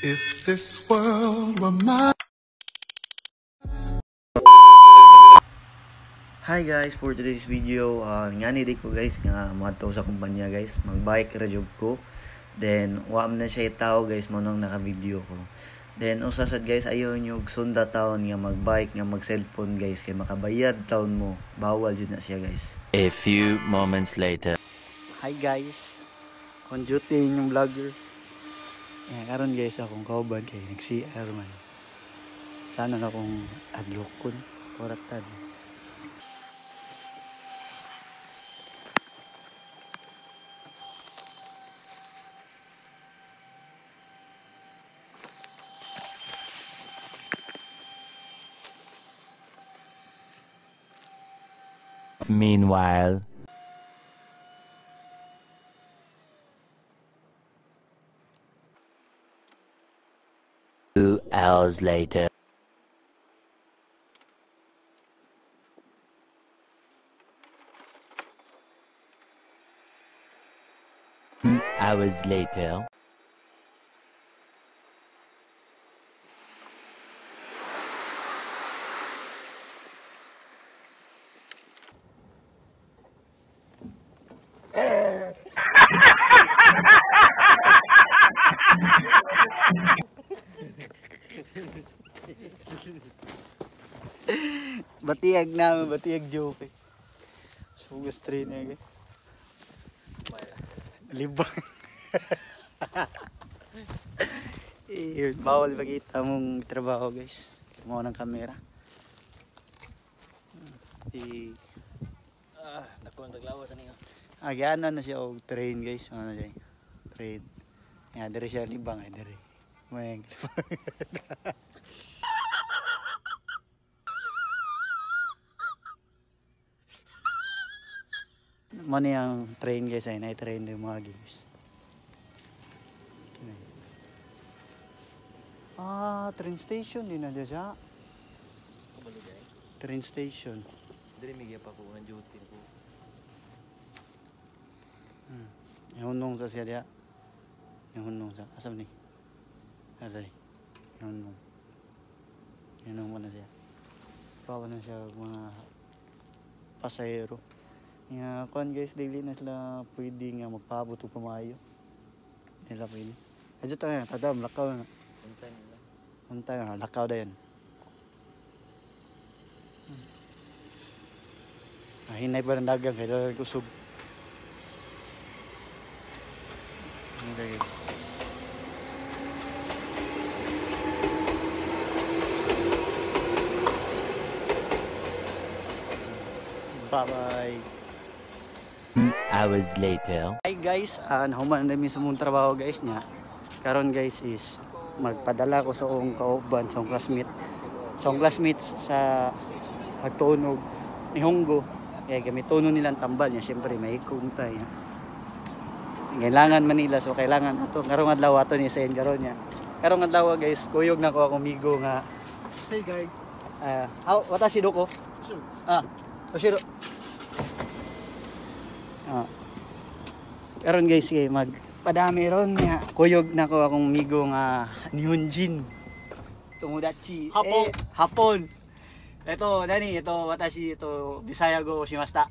If this world were mine. Hi guys, for today's video, nga ni ko guys nga madto sa kumpanya guys, magbike ra job ko. Then wa man na siya tao guys mo nang naka-video ko. Then usasad guys ayon yung sunda taon nga magbike nga mag-cellphone guys kay makabayad taon mo. Bawal jud na siya guys. A few moments later. Hi guys. On duty yung vlogger. Karon guys akong kauban kay nag-CR man. Sana na akong adlokon koratan. Meanwhile, 2 hours later. Hours later. Batiyag namin, batiyag joke. Sugas train na eh. Libang. Bawal makita mong trabaho guys. Kumuha ng kamera. Nagkontraglawas na niyo. Gana na siya og train guys. Ano siya? Train. Nga, dari siya libang ay dari. Mayang Mano yung train guys ay na-train din mga games. Train station din na dyan siya. Train station. Dili migya pa ko ng duty ko. Ihunong sa siya diya. Ihunong sa asam ni. Aray. Ihunong. Ihunong mo na siya. Pawa na siya mga pasahero. Nga kuan guys, daily na sila pwede nga magpaabot o pumayo. Nila pwede. Adyo tayo, tadam, lakaw na. Untay na, lakaw na yan. Hinay pa ng dagang, kaya kusog. Okay guys. Bye-bye. Hours later. Hi guys, nahuman na namin sa mong trabaho guys niya. Karon guys is magpadala ko sa akong kauban, sa akong classmate. Sa akong classmates sa pagtunog ni Honggo. Kaya gamit tuno nilang tambal niya, siyempre may kuntay. Kailangan Manila, so kailangan ato. Karong adlaw ato ni send karon niya. Karong adlaw guys, kuyog na ko akong migo nga. Hey guys. Watashi doko? Sure. Oshiro. Karon guys, magpadami ron nga. Kuyog na ko akong migo nga Nihonjin. Tomodachi. Hapon. Hapon. Ito, Dani, ito, watashi, ito, Bisaya go shimashita.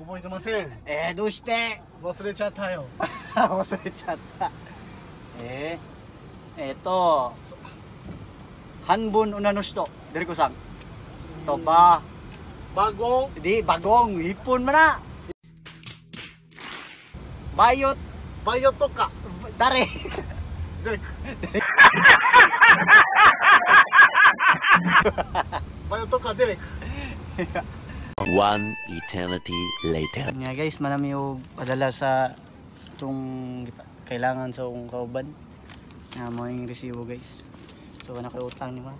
覚えてません。どうして忘れちゃったよ。忘れちゃった。半分女の人、デリコさん。とば、バゴン。 di, bagong, hipon mo na. Bayot, バイオとか。 dare. バイオとかデレク。 One eternity later. Nga guys, manami yung padala sa itong kailangan sa akong kauban. Nga mo yung resibo guys. So, wala kayo utang ni ma.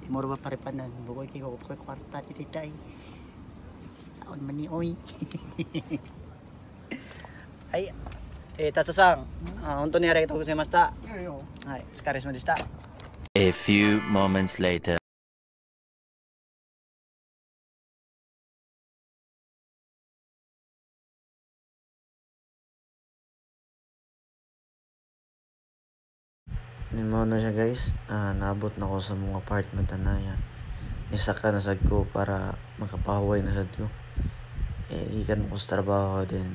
Imoro ba paripanan? Bukoy kayo ko kwarta tititay. Saon man ni oy. Ay, Tatsu-san, hontou ni arigatou gozaimashita. Hai, sukareshima deshita. A few moments later. Mo na siya guys, naabot na ko sa mga part na tanaya. Isa ka na sad ko para makapahuway na sad ko. Ikan ko sa trabaho din.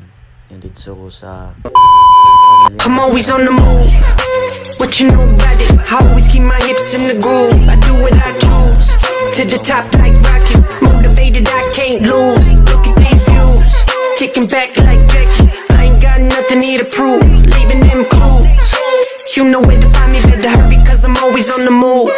Nandito ko sa I'm always on the move. What you know about it? I always keep my hips in the groove. I do what I choose. To the top like rocket. Motivated, I can't lose. Look at these views. Kicking back like Becky. I ain't got nothing here to prove. Leaving them clues. You know where to find me, better hurry, cause I'm always on the move.